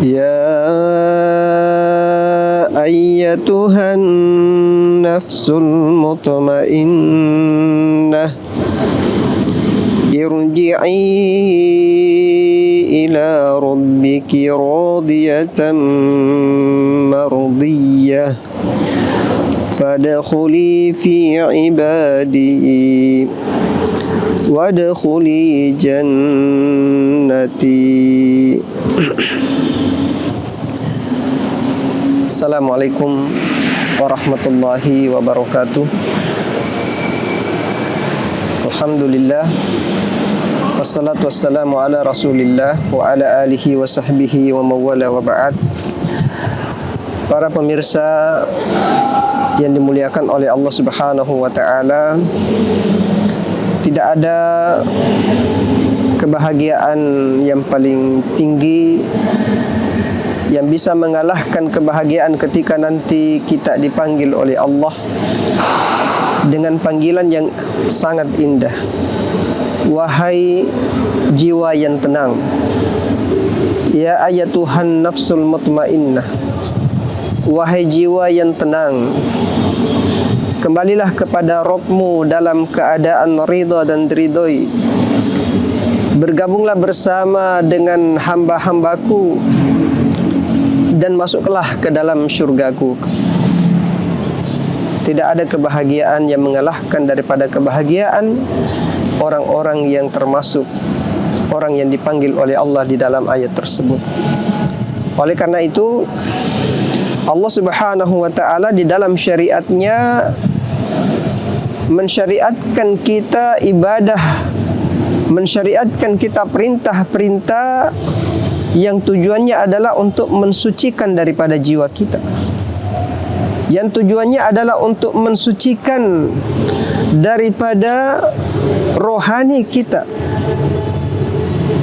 يا أيتها النفس المطمئنة ارجعي إلى ربك راضية مرضية فادخلي في عبادي وادخلي جنتي. Assalamualaikum warahmatullahi wabarakatuh. Alhamdulillah, wassalatu wassalamu ala rasulillah wa ala alihi wa sahbihi wa mawala wa ba'd. Para pemirsa yang dimuliakan oleh Allah Subhanahu wa ta'ala, tidak ada kebahagiaan yang paling tinggi yang bisa mengalahkan kebahagiaan ketika nanti kita dipanggil oleh Allah dengan panggilan yang sangat indah. Wahai jiwa yang tenang, ya ayatuhan nafsul mutmainnah, wahai jiwa yang tenang, kembalilah kepada Rabbmu dalam keadaan ridha dan diridhoi. Bergabunglah bersama dengan hamba-hambaku dan masuklah ke dalam syurgaku. Tidak ada kebahagiaan yang mengalahkan daripada kebahagiaan orang-orang yang termasuk orang yang dipanggil oleh Allah di dalam ayat tersebut. Oleh karena itu, Allah Subhanahu wa ta'ala di dalam syariatnya mensyariatkan kita ibadah, mensyariatkan kita perintah-perintah yang tujuannya adalah untuk mensucikan daripada jiwa kita, yang tujuannya adalah untuk mensucikan daripada rohani kita.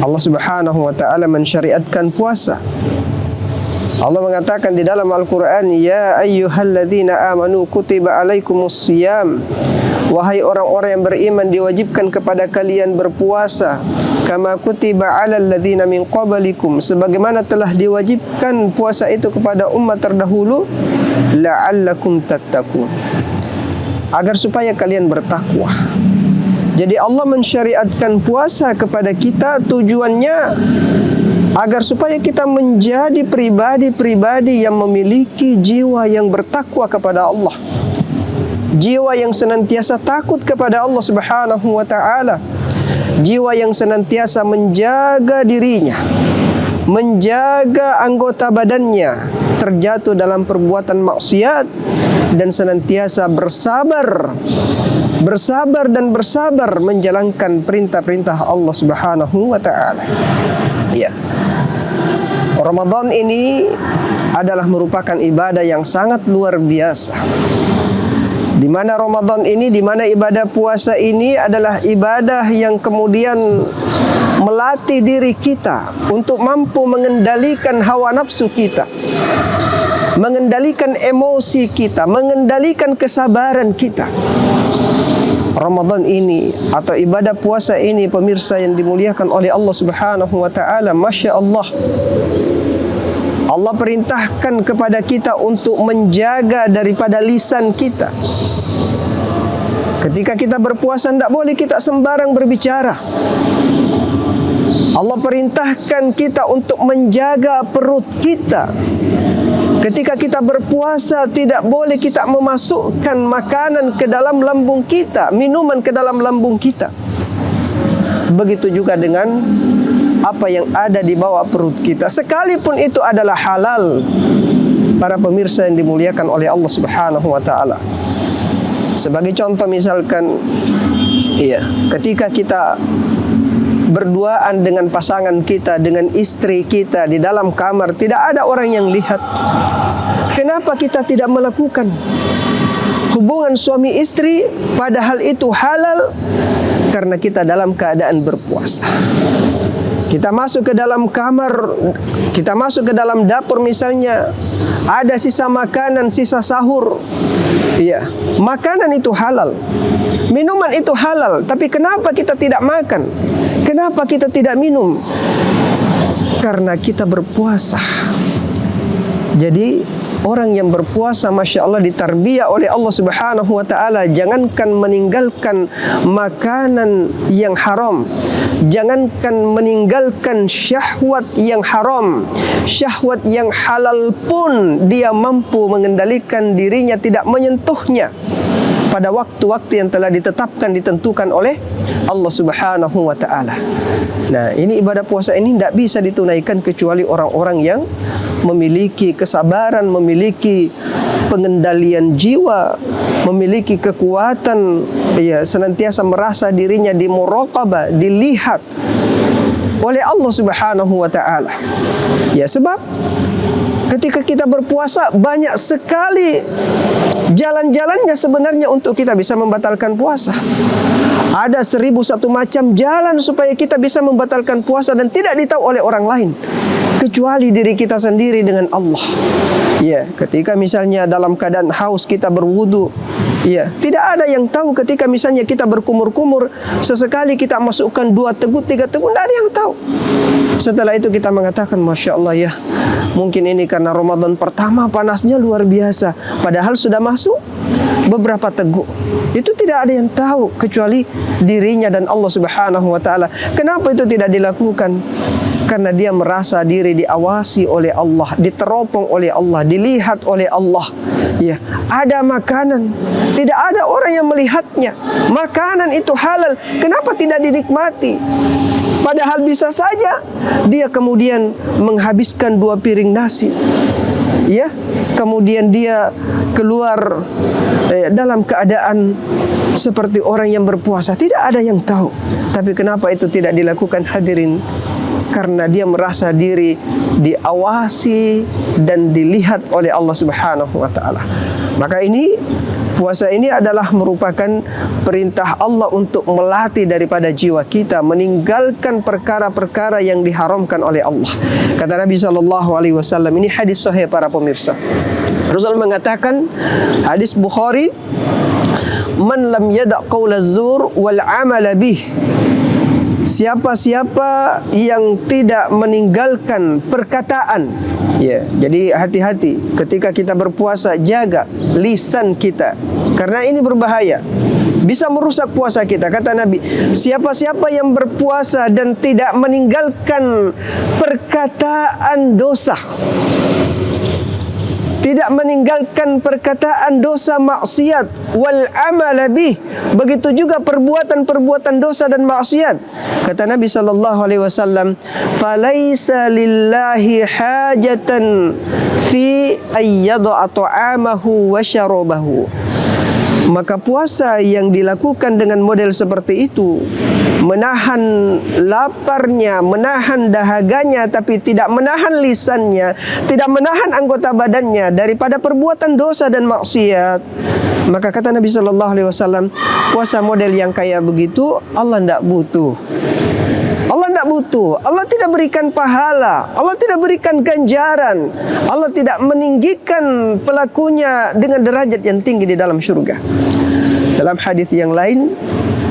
Allah Subhanahu wa ta'ala mensyariatkan puasa. Allah mengatakan di dalam Al-Quran, ya ayyuhalladzina amanu kutiba alaikumus siyam, wahai orang-orang yang beriman, diwajibkan kepada kalian berpuasa, kama kutiba alal ladzina min qablikum, sebagaimana telah diwajibkan puasa itu kepada umat terdahulu, la'allakum tattaqun, agar supaya kalian bertakwa. Jadi Allah mensyariatkan puasa kepada kita tujuannya agar supaya kita menjadi pribadi-pribadi yang memiliki jiwa yang bertakwa kepada Allah, jiwa yang senantiasa takut kepada Allah Subhanahu wa ta'ala, jiwa yang senantiasa menjaga dirinya, menjaga anggota badannya terjatuh dalam perbuatan maksiat, dan senantiasa bersabar menjalankan perintah-perintah Allah Subhanahu wa ta'ala. Ya. Ramadan ini adalah merupakan ibadah yang sangat luar biasa. Di mana Ramadan ini, di mana ibadah puasa ini adalah ibadah yang kemudian melatih diri kita untuk mampu mengendalikan hawa nafsu kita, mengendalikan emosi kita, mengendalikan kesabaran kita. Ramadan ini atau ibadah puasa ini, pemirsa yang dimuliakan oleh Allah Subhanahu wa ta'ala, Masya Allah, Allah perintahkan kepada kita untuk menjaga daripada lisan kita. Ketika kita berpuasa, tidak boleh kita sembarang berbicara. Allah perintahkan kita untuk menjaga perut kita. Ketika kita berpuasa, tidak boleh kita memasukkan makanan ke dalam lambung kita, minuman ke dalam lambung kita. Begitu juga dengan apa yang ada di bawah perut kita, sekalipun itu adalah halal. Para pemirsa yang dimuliakan oleh Allah Subhanahu wa ta'ala, sebagai contoh misalkan, ketika kita berduaan dengan pasangan kita, dengan istri kita di dalam kamar, tidak ada orang yang lihat. Kenapa kita tidak melakukan hubungan suami istri padahal itu halal? Karena kita dalam keadaan berpuasa. Kita masuk ke dalam kamar, kita masuk ke dalam dapur misalnya, ada sisa makanan, sisa sahur. Iya, makanan itu halal, minuman itu halal, tapi kenapa kita tidak makan? Kenapa kita tidak minum? karena kita berpuasa. Jadi orang yang berpuasa, Masya Allah, ditarbiyah oleh Allah Subhanahu wa ta'ala. Jangankan meninggalkan makanan yang haram, jangankan meninggalkan syahwat yang haram, syahwat yang halal pun dia mampu mengendalikan dirinya, tidak menyentuhnya pada waktu-waktu yang telah ditetapkan, ditentukan oleh Allah Subhanahu wa ta'ala. Nah, ini ibadah puasa ini tidak bisa ditunaikan kecuali orang-orang yang memiliki kesabaran, memiliki pengendalian jiwa, memiliki kekuatan, ya, senantiasa merasa dirinya dimuraqabah, dilihat oleh Allah Subhanahu wa ta'ala. Ya, sebab ketika kita berpuasa banyak sekali jalan-jalannya sebenarnya untuk kita bisa membatalkan puasa. Ada 1001 macam jalan supaya kita bisa membatalkan puasa dan tidak ditahu oleh orang lain kecuali diri kita sendiri dengan Allah. Ya, ketika misalnya dalam keadaan haus kita berwudu, ya, tidak ada yang tahu. Ketika misalnya kita berkumur-kumur, sesekali kita masukkan 2 teguk, 3 teguk, tidak ada yang tahu. Setelah itu kita mengatakan, Masya Allah, ya, mungkin ini karena Ramadan pertama panasnya luar biasa, padahal sudah masuk beberapa teguk. Itu tidak ada yang tahu kecuali dirinya dan Allah Subhanahu wa ta'ala. Kenapa itu tidak dilakukan? Karena dia merasa diri diawasi oleh Allah, diteropong oleh Allah, dilihat oleh Allah. Ya, ada makanan, tidak ada orang yang melihatnya. Makanan itu halal, kenapa tidak dinikmati? Padahal bisa saja dia kemudian menghabiskan 2 piring nasi, ya, kemudian dia keluar dalam keadaan seperti orang yang berpuasa. Tidak ada yang tahu. Tapi kenapa itu tidak dilakukan, hadirin? Karena dia merasa diri diawasi dan dilihat oleh Allah Subhanahu wa ta'ala. Maka ini, puasa ini adalah merupakan perintah Allah untuk melatih daripada jiwa kita, meninggalkan perkara-perkara yang diharamkan oleh Allah. Kata Nabi SAW, ini hadis sahih para pemirsa. Rasul mengatakan, hadis Bukhari, man lam yada' qawla zur wal amala bih. Siapa-siapa yang tidak meninggalkan perkataan, ya, jadi hati-hati ketika kita berpuasa, jaga lisan kita, karena ini berbahaya, bisa merusak puasa kita. Kata Nabi, siapa-siapa yang berpuasa dan tidak meninggalkan perkataan dosa, tidak meninggalkan perkataan dosa maksiat, wal amala bih, begitu juga perbuatan-perbuatan dosa dan maksiat. Kata Nabi SAW, falaisa lillahi hajatan fi ayyad'a ta'amahu wa syarabahu. Maka puasa yang dilakukan dengan model seperti itu, menahan laparnya, menahan dahaganya, tapi tidak menahan lisannya, tidak menahan anggota badannya daripada perbuatan dosa dan maksiat, maka kata Nabi SAW, puasa model yang kayak begitu Allah tidak butuh. Allah tidak butuh, Allah tidak berikan pahala, Allah tidak berikan ganjaran, Allah tidak meninggikan pelakunya dengan derajat yang tinggi di dalam syurga. Dalam hadis yang lain,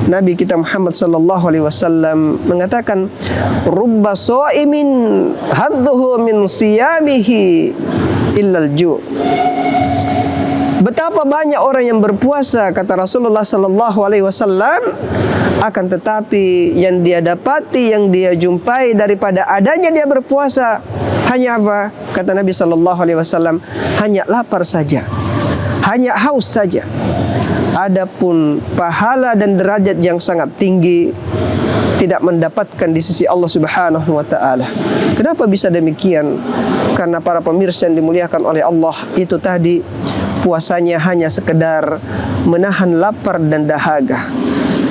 Nabi kita Muhammad SAW mengatakan, rubba sha'imin hadduhu min siyamihi illal ju'. Betapa banyak orang yang berpuasa, kata Rasulullah SAW, akan tetapi yang dia dapati, yang dia jumpai daripada adanya dia berpuasa hanya apa? Kata Nabi SAW, hanya lapar saja, hanya haus saja. Adapun pahala dan derajat yang sangat tinggi tidak mendapatkan di sisi Allah Subhanahu wa ta'ala. Kenapa bisa demikian? Karena para pemirsa yang dimuliakan oleh Allah, itu tadi puasanya hanya sekedar menahan lapar dan dahaga.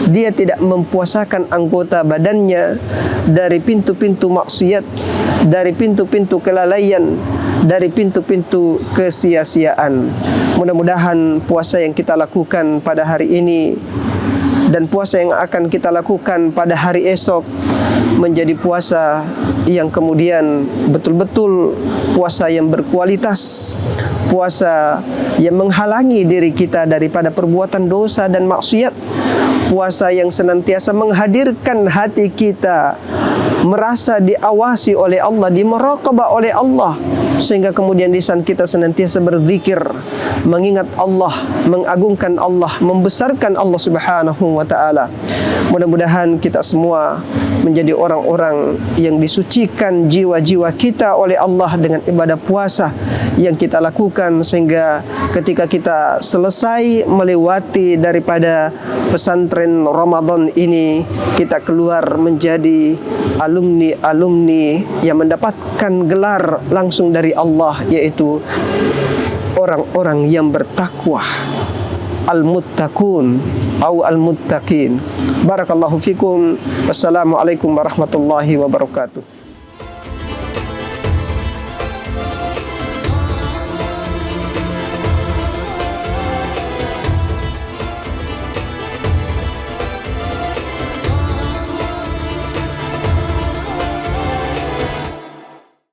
Dia tidak mempuasakan anggota badannya dari pintu-pintu maksiat, dari pintu-pintu kelalaian, dari pintu-pintu kesia-siaan. Mudah-mudahan puasa yang kita lakukan pada hari ini dan puasa yang akan kita lakukan pada hari esok menjadi puasa yang kemudian betul-betul puasa yang berkualitas, puasa yang menghalangi diri kita daripada perbuatan dosa dan maksiat, puasa yang senantiasa menghadirkan hati kita merasa diawasi oleh Allah, dimuraqabah oleh Allah, sehingga kemudian lisan kita senantiasa berzikir, mengingat Allah, mengagungkan Allah, membesarkan Allah Subhanahu wa taala. Mudah-mudahan kita semua menjadi orang-orang yang disucikan jiwa-jiwa kita oleh Allah dengan ibadah puasa yang kita lakukan, sehingga ketika kita selesai melewati daripada pesantren Ramadan ini, kita keluar menjadi alumni-alumni yang mendapatkan gelar langsung dari Allah, yaitu orang-orang yang bertakwa, al-muttaqun atau al-muttaqin. Barakallahu fikum. Wassalamualaikum warahmatullahi wabarakatuh.